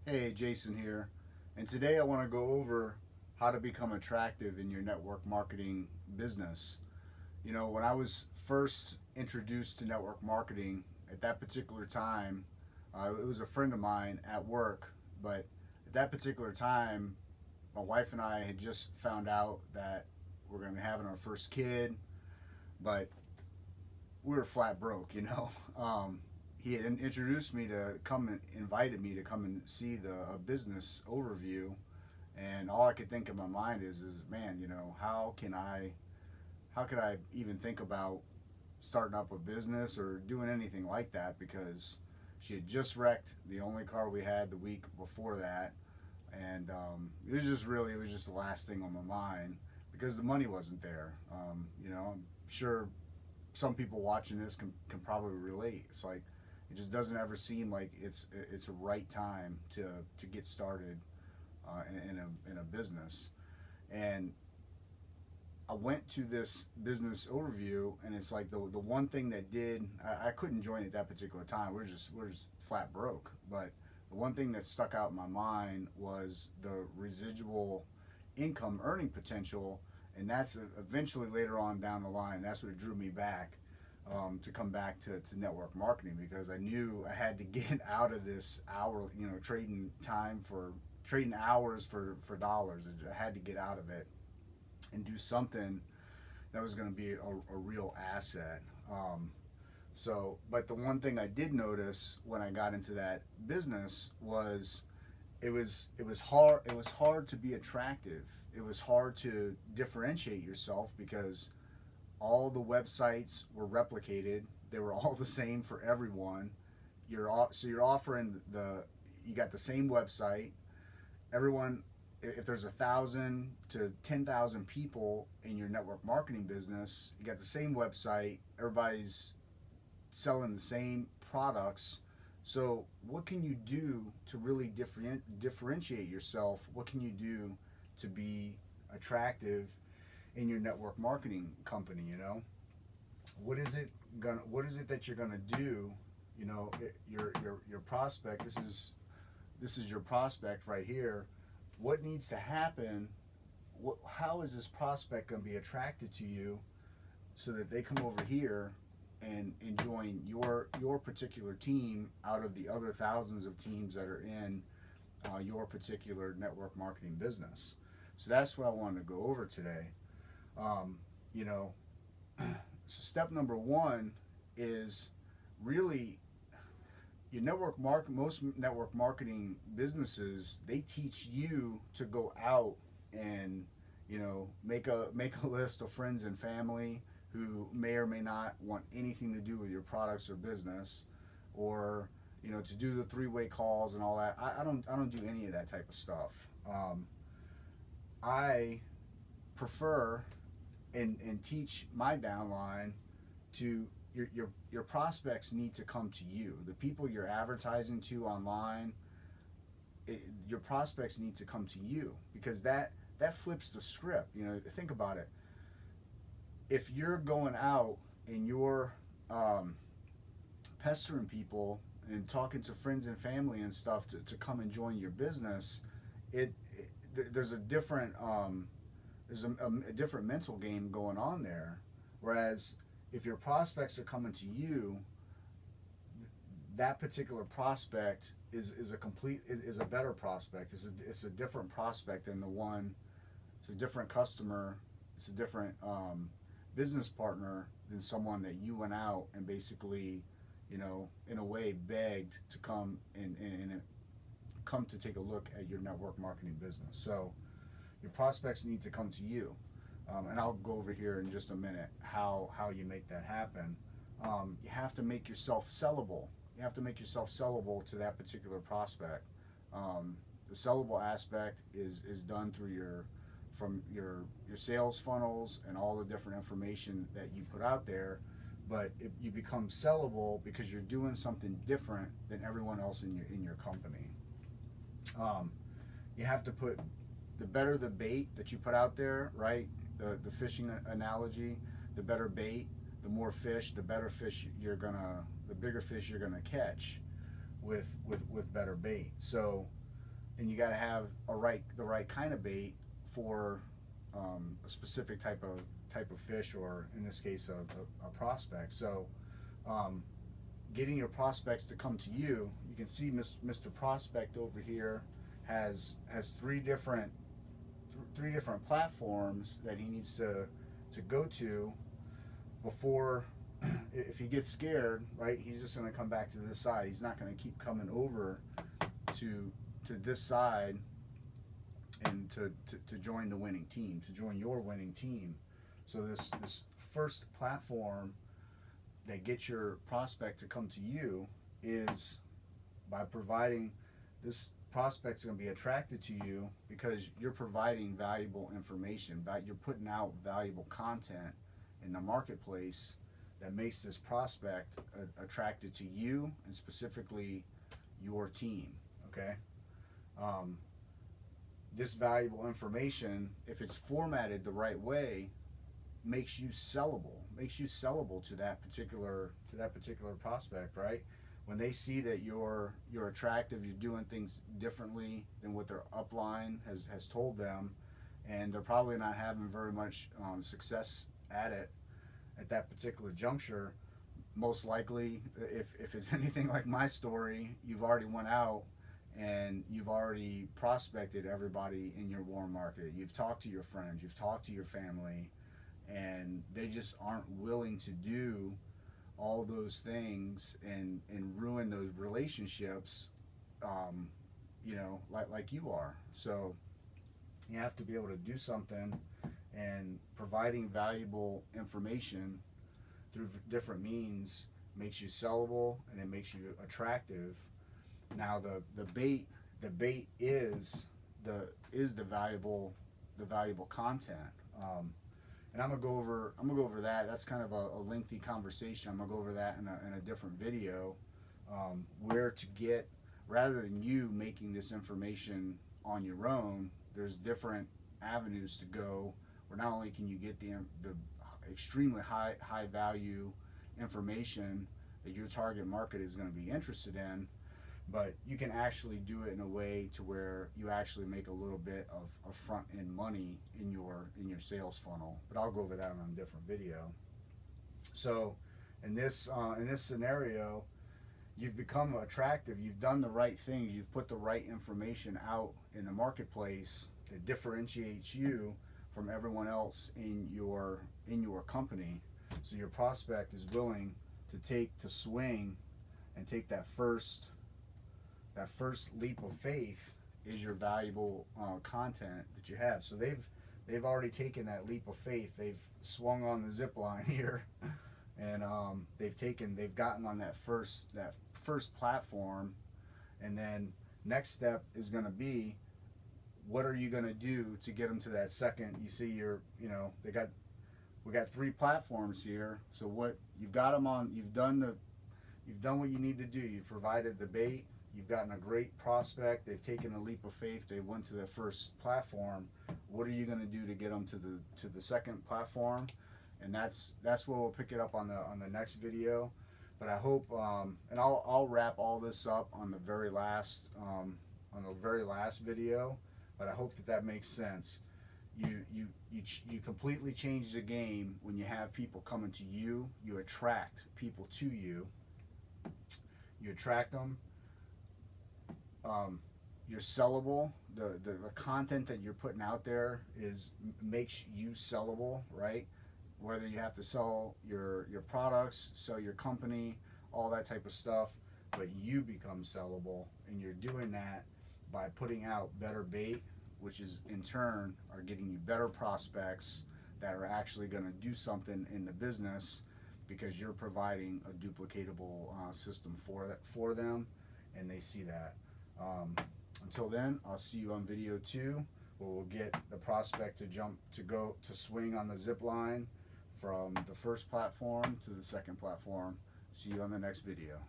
Hey, Jason here, and today I want to go over how to become attractive in your network marketing business. When I was first introduced to network marketing at that particular time, it was a friend of mine at work, but at that particular time, my wife and I had just found out that we're going to be having our first kid, but we were flat broke. He had introduced me to come and invited me to come and see the business overview, and all I could think in my mind is man, how could I even think about starting up a business or doing anything like that, because she had just wrecked the only car we had the week before that, and it was just the last thing on my mind because the money wasn't there. I'm sure some people watching this can probably relate. It's like it just doesn't ever seem like it's a right time to get started in a business. And I went to this business overview, and it's like the one thing that did I couldn't join at that particular time. We're just flat broke. But the one thing that stuck out in my mind was the residual income earning potential, and that's eventually later on down the line. That's what drew me back to come back to network marketing, because I knew I had to get out of this trading hours for dollars. I had to get out of it and do something that was going to be a real asset. But the one thing I did notice when I got into that business was it was hard. It was hard to be attractive. It was hard to differentiate yourself because all the websites were replicated. They were all the same for everyone. You're offering you got the same website. Everyone, if there's 1,000 to 10,000 people in your network marketing business, you got the same website. Everybody's selling the same products. So what can you do to really differentiate yourself? What can you do to be attractive in your network marketing company? What is it that you're gonna do? Your prospect. This is your prospect right here. What needs to happen? How is this prospect gonna be attracted to you so that they come over here and join your particular team out of the other thousands of teams that are in your particular network marketing business? So that's what I wanted to go over today. Um, you know, so step number one is really most network marketing businesses, they teach you to go out and make a list of friends and family who may or may not want anything to do with your products or business, or to do the three-way calls and all that. I don't do any of that type of stuff. I prefer and teach my downline to your prospects need to come to you. The people you're advertising to online, your prospects need to come to you, because that flips the script. Think about it. If you're going out and you're pestering people and talking to friends and family and stuff to come and join your business, there's a different a different mental game going on there. Whereas if your prospects are coming to you, that particular prospect is a better prospect. It's a different prospect than the one. It's a different customer. It's a different business partner than someone that you went out and basically, in a way, begged to come and come to take a look at your network marketing business. So your prospects need to come to you. And I'll go over here in just a minute how you make that happen. You have to make yourself sellable. You have to make yourself sellable to that particular prospect. The sellable aspect is done through your sales funnels and all the different information that you put out there. But you become sellable because you're doing something different than everyone else in your company. You have to put the better the bait that you put out there, right? The fishing analogy, the better bait, the more fish, the bigger fish you're gonna catch with better bait. So and you got to have the right kind of bait for a specific type of fish, or in this case, a prospect. So, getting your prospects to come to you. You can see Mr. Prospect over here has three different platforms that he needs to go to before. If he gets scared, right, he's just going to come back to this side. He's not going to keep coming over to this side and to join the winning team, to join your winning team. So this first platform that gets your prospect to come to you is by providing this prospect's going to be attracted to you because you're providing valuable information, you're putting out valuable content in the marketplace that makes this prospect attracted to you and specifically your team. Okay. This valuable information, if it's formatted the right way, makes you sellable to that particular prospect, right? When they see that you're attractive, you're doing things differently than what their upline has told them, and they're probably not having very much success at it at that particular juncture. Most likely, if it's anything like my story, you've already went out and you've already prospected everybody in your warm market. You've talked to your friends, you've talked to your family, and they just aren't willing to do all those things and ruin those relationships, like you are. So you have to be able to do something, and providing valuable information through different means makes you sellable and it makes you attractive. Now the bait is the valuable content. And I'm gonna go over that. That's kind of a lengthy conversation. I'm gonna go over that in a different video. Where to get, rather than you making this information on your own, there's different avenues to go. Where not only can you get the extremely high value information that your target market is going to be interested in, but you can actually do it in a way to where you actually make a little bit of front end money in your sales funnel. But I'll go over that on a different video. So in this scenario, you've become attractive. You've done the right things. You've put the right information out in the marketplace that differentiates you from everyone else in your company. So your prospect is willing to swing and take that first leap of faith is your valuable content that you have. So they've already taken that leap of faith. They've swung on the zip line here, and they've gotten on that first platform. And then next step is going to be, what are you going to do to get them to that second? You see, we got three platforms here. So what you've got them on, you've done what you need to do. You've provided the bait. You've gotten a great prospect. They've taken a leap of faith. They went to their first platform. What are you going to do to get them to the second platform? And that's where we'll pick it up on the next video. But I hope, and I'll wrap all this up on the very last video. But I hope that makes sense. You completely change the game when you have people coming to you. You attract people to you. You attract them. You're sellable. The content that you're putting out there makes you sellable, right? Whether you have to sell your products, sell your company, all that type of stuff, but you become sellable, and you're doing that by putting out better bait, which is in turn are getting you better prospects that are actually going to do something in the business because you're providing a duplicatable system for them, and they see that. Until then, I'll see you on video 2, where we'll get the prospect to swing on the zip line from the first platform to the second platform. See you on the next video.